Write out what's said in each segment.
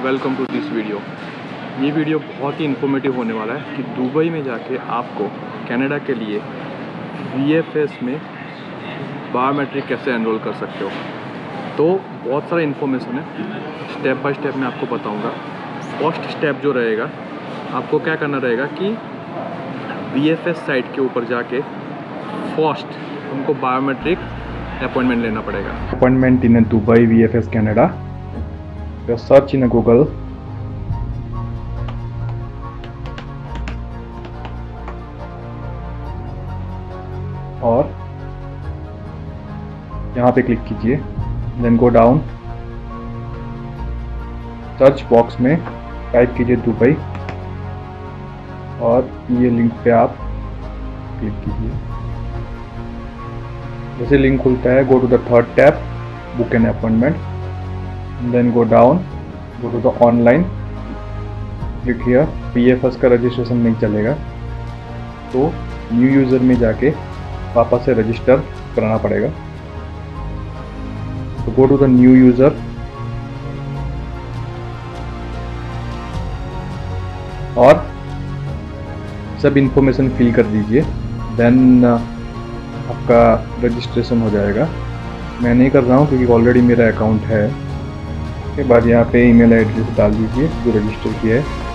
Welcome to this video. ये video बहुत ही इन्फॉर्मेटिव होने वाला है कि दुबई में जाके आपको कनाडा के लिए VFS में बायोमेट्रिक कैसे एनरोल कर सकते हो। तो बहुत सारा इन्फॉर्मेशन है, स्टेप बाय स्टेप मैं आपको बताऊंगा। फर्स्ट स्टेप जो रहेगा, आपको क्या करना रहेगा कि VFS साइट के ऊपर जाके फर्स्ट हमको बायोमेट्रिक अपॉइंटमेंट लेना पड़ेगा। Appointment in Dubai VFS Canada. Search in Google और यहाँ पे क्लिक कीजिए, then go down, search box में टाइप कीजिए दुबई और ये लिंक पे आप क्लिक कीजिए। जैसे लिंक खुलता है, go to the third tab, book an appointment, then go down, go to the online, click here. VFS का रजिस्ट्रेशन नहीं चलेगा तो न्यू यूज़र में जाके वापस से रजिस्टर कराना पड़ेगा। तो go to the new user और सब इंफॉर्मेशन फिल कर दीजिए, देन आपका रजिस्ट्रेशन हो जाएगा। मैं नहीं कर रहा हूँ क्योंकि ऑलरेडी मेरा अकाउंट है। के बाद यहाँ पे ईमेल एड्रेस डाल दीजिए जो रजिस्टर किया है।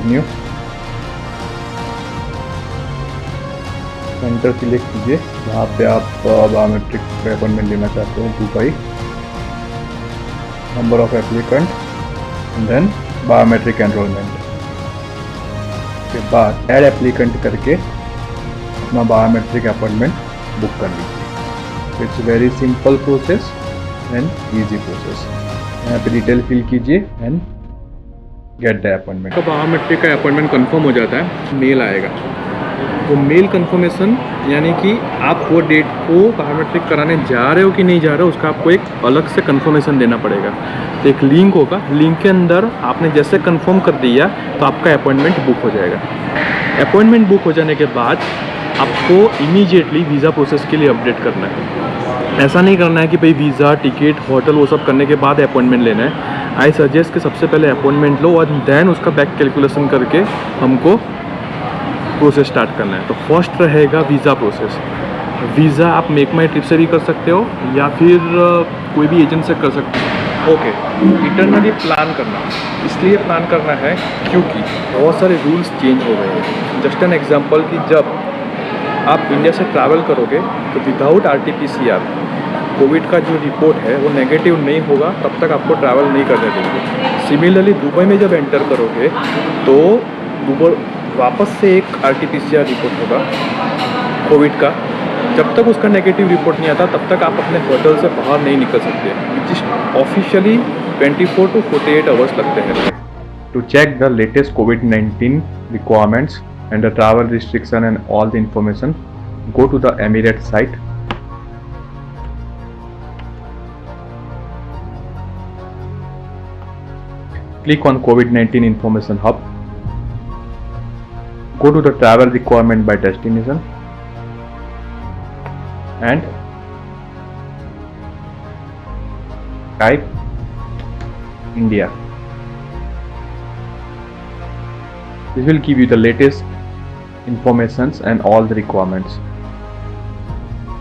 न्यू सेंटर सिलेक्ट कीजिए जहाँ पे आप बायोमेट्रिक अपॉइंटमेंट लेना चाहते हो, Dubai, number of applicant, then biometric enrolment. के बाद ऐड एप्लीकेंट करके अपना बायोमेट्रिक अपॉइंटमेंट बुक कर लीजिए। It's very simple process and easy process. यहाँ पे डिटेल फिल कीजिए एंड गेट द अपॉइंटमेंट। तो बायोमेट्रिक का अपॉइंटमेंट कंफर्म हो जाता है, मेल आएगा। तो मेल कंफर्मेशन यानी कि आप वो डेट को बायोमेट्रिक कराने जा रहे हो कि नहीं जा रहे हो, उसका आपको एक अलग से कंफर्मेशन देना पड़ेगा। तो एक लिंक होगा, लिंक के अंदर आपने जैसे कंफर्म कर दिया तो आपका अपॉइंटमेंट बुक हो जाएगा। अपॉइंटमेंट बुक हो जाने के बाद आपको इमीडिएटली वीज़ा प्रोसेस के लिए अपडेट करना है। ऐसा नहीं करना है कि भाई वीज़ा, टिकट, होटल वो सब करने के बाद अपॉइंटमेंट लेना है। आई सजेस्ट कि सबसे पहले अपॉइंटमेंट लो और देन उसका बैक कैलकुलेशन करके हमको प्रोसेस स्टार्ट करना है। तो फर्स्ट रहेगा वीज़ा प्रोसेस। वीज़ा आप मेक माई ट्रिप से भी कर सकते हो या फिर कोई भी एजेंट से कर सकते हो। ओके, इटरनली प्लान करना, इसलिए प्लान करना है क्योंकि बहुत सारे रूल्स चेंज हो गए हैं। जस्ट एन एग्जांपल कि जब आप इंडिया से ट्रैवल करोगे तो विदाउट RT-PCR कोविड का जो रिपोर्ट है वो नेगेटिव नहीं होगा, तब तक आपको ट्रैवल नहीं करने देंगे। सिमिलरली दुबई में जब एंटर करोगे तो दुबई वापस से एक RT-PCR रिपोर्ट होगा कोविड का। जब तक उसका नेगेटिव रिपोर्ट नहीं आता तब तक आप अपने होटल से बाहर नहीं निकल सकते, जिस ऑफिशियली 24 to 48 आवर्स लगते हैं। To check the latest COVID-19 requirements and the travel restriction and all the information, go to the Emirates site. Click on COVID-19 information hub. Go to the travel requirement by destination and type India. This will give you the latest informations and all the requirements.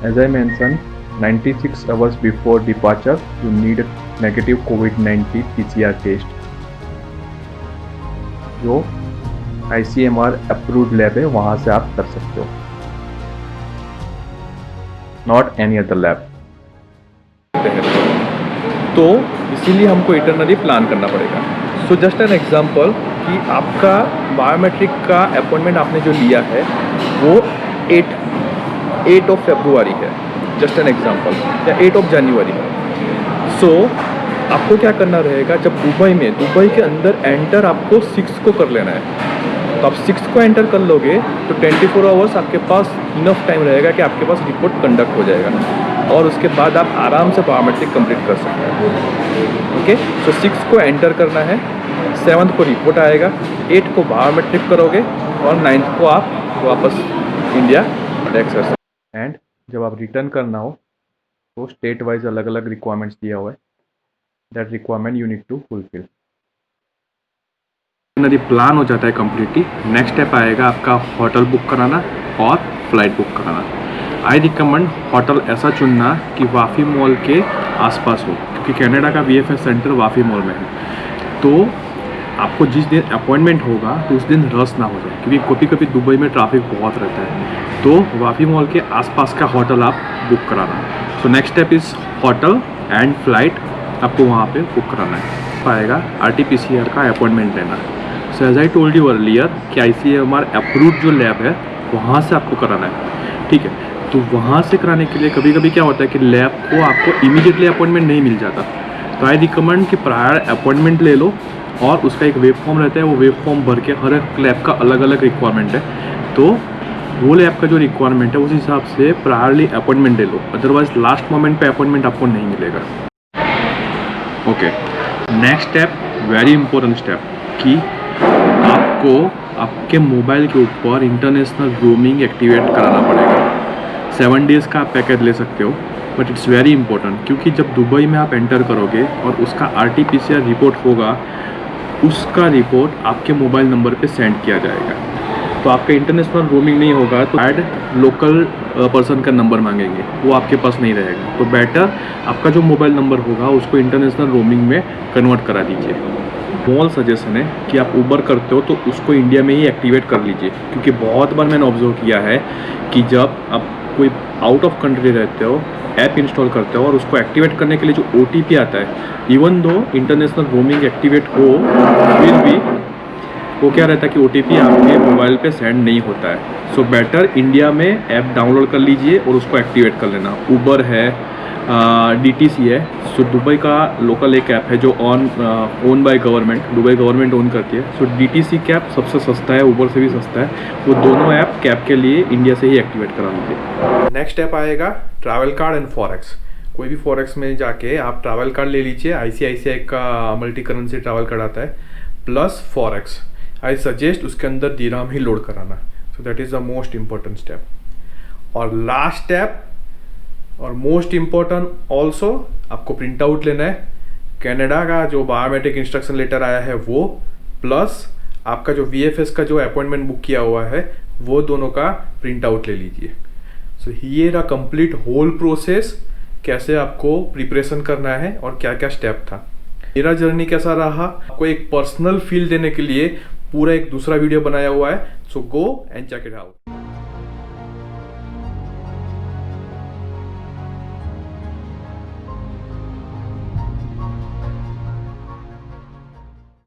As I mentioned, 96 hours before departure you need a negative COVID-19 PCR test जो ICMR approved lab है, वहाँ से आप कर सकते हो, not any other lab। तो इसीलिए हमको इटरनली प्लान करना पड़ेगा। सो जस्ट एन एग्जांपल कि आपका बायोमेट्रिक का अपॉइंटमेंट आपने जो लिया है वो 8 ऑफ फरवरी है, जस्ट एन एग्जांपल, या 8 ऑफ जनवरी है। सो आपको क्या करना रहेगा, जब दुबई के अंदर एंटर आपको 6 को कर लेना है। तो आप 6 को एंटर कर लोगे तो 24 आवर्स आपके पास इनफ टाइम रहेगा कि आपके पास रिपोर्ट कंडक्ट हो जाएगा। और उसके बाद आप आराम से बायोमेट्रिक कंप्लीट कर सकते हैं। ओके, तो 6 को एंटर करना है, 7 को रिपोर्ट आएगा, 8 को बायोमेट्रिक करोगे और 9 को आप वापस इंडिया टैक्स कर सकते हैं। एंड जब आप रिटर्न करना हो तो स्टेट वाइज अलग अलग रिक्वायरमेंट्स दिया हुआ है, that requirement you need to fulfil. यदि प्लान हो जाता है कम्प्लीटली, नेक्स्ट स्टेप आएगा आपका होटल बुक कराना और फ्लाइट बुक कराना। आई रिकमेंड होटल ऐसा चुनना कि वाफी मॉल के आसपास हो, क्योंकि कनाडा का VFS सेंटर वाफी मॉल में है। तो आपको जिस दिन अपॉइंटमेंट होगा तो उस दिन रश ना हो जाए, क्योंकि कभी कभी दुबई में ट्रैफिक बहुत रहता है। तो वाफी मॉल के आसपास का होटल आप बुक कराना। So next step is hotel and flight आपको वहाँ पे बुक कराना है। पाएगा RT-PCR का अपॉइंटमेंट लेना। So as I told you earlier कि ICMR अप्रूव्ड जो लैब है वहाँ से आपको कराना है, ठीक है। तो वहाँ से कराने के लिए कभी कभी क्या होता है कि लैब को आपको इमीडिएटली अपॉइंटमेंट नहीं मिल जाता। तो आई रिकमेंड कि प्रायर अपॉइंटमेंट ले लो, और उसका एक वेब फॉर्म रहता है, वो वेब फॉर्म भर के हर एक लैब का अलग अलग रिक्वायरमेंट है। तो वो लैब का जो रिक्वायरमेंट है उस हिसाब से प्रायरली अपॉइंटमेंट ले लो, अदरवाइज लास्ट मोमेंट पे अपॉइंटमेंट आपको नहीं मिलेगा। Okay, next step, very important step, कि आपको आपके मोबाइल के ऊपर इंटरनेशनल रोमिंग एक्टिवेट कराना पड़ेगा। 7 डेज़ का आप पैकेज ले सकते हो, बट इट्स वेरी इंपॉर्टेंट, क्योंकि जब दुबई में आप एंटर करोगे और उसका RT-PCR रिपोर्ट होगा, उसका रिपोर्ट आपके मोबाइल नंबर पे सेंड किया जाएगा। तो आपका इंटरनेशनल रोमिंग नहीं होगा तो ऐड लोकल पर्सन का नंबर मांगेंगे, वो आपके पास नहीं रहेगा। तो बेटर आपका जो मोबाइल नंबर होगा उसको इंटरनेशनल रोमिंग में कन्वर्ट करा दीजिए। स्मॉल सजेशन है कि आप उबर करते हो तो उसको इंडिया में ही एक्टिवेट कर लीजिए, क्योंकि बहुत बार मैंने ऑब्जर्व किया है कि जब आप कोई आउट ऑफ कंट्री रहते हो, ऐप इंस्टॉल करते हो और उसको एक्टिवेट करने के लिए जो OTP आता है, even though international roaming activate हो, फिर भी वो क्या रहता है कि OTP आपके मोबाइल पे सेंड नहीं होता है। सो बेटर इंडिया में ऐप डाउनलोड कर लीजिए और उसको एक्टिवेट कर लेना। उबर है, DTC है। सो दुबई का लोकल एक ऐप है जो own by government, Dubai government own करती है। सो DTC कैब सबसे सस्ता है, उबर से भी सस्ता है। वो दोनों ऐप कैब के लिए इंडिया से ही एक्टिवेट करा लीजिए। नेक्स्ट ऐप आएगा ट्रैवल कार्ड एंड फॉरेक्स। कोई भी फॉरेक्स में जाके आप ट्रैवल कार्ड ले लीजिए। ICICI का मल्टी करेंसी ट्रैवल कार्ड आता है, प्लस फॉरेक्स। आई सजेस्ट उसके अंदर दिरहम ही लोड कराना। So that is the most important step. और लास्ट स्टेप और मोस्ट इम्पोर्टेंट ऑल्सो, आपको प्रिंट आउट लेना है कनाडा का जो बायोमेट्रिक इंस्ट्रक्शन लेटर आया है वो, प्लस आपका जो VFS का जो अपॉइंटमेंट बुक किया हुआ है वो दोनों का प्रिंट आउट ले लीजिए। सो ये रहा कंप्लीट होल प्रोसेस, कैसे आपको प्रिपरेशन करना है और क्या क्या स्टेप था। मेरा जर्नी कैसा रहा, आपको एक पर्सनल फील देने के लिए पूरा एक दूसरा वीडियो बनाया हुआ है। So go and check it out.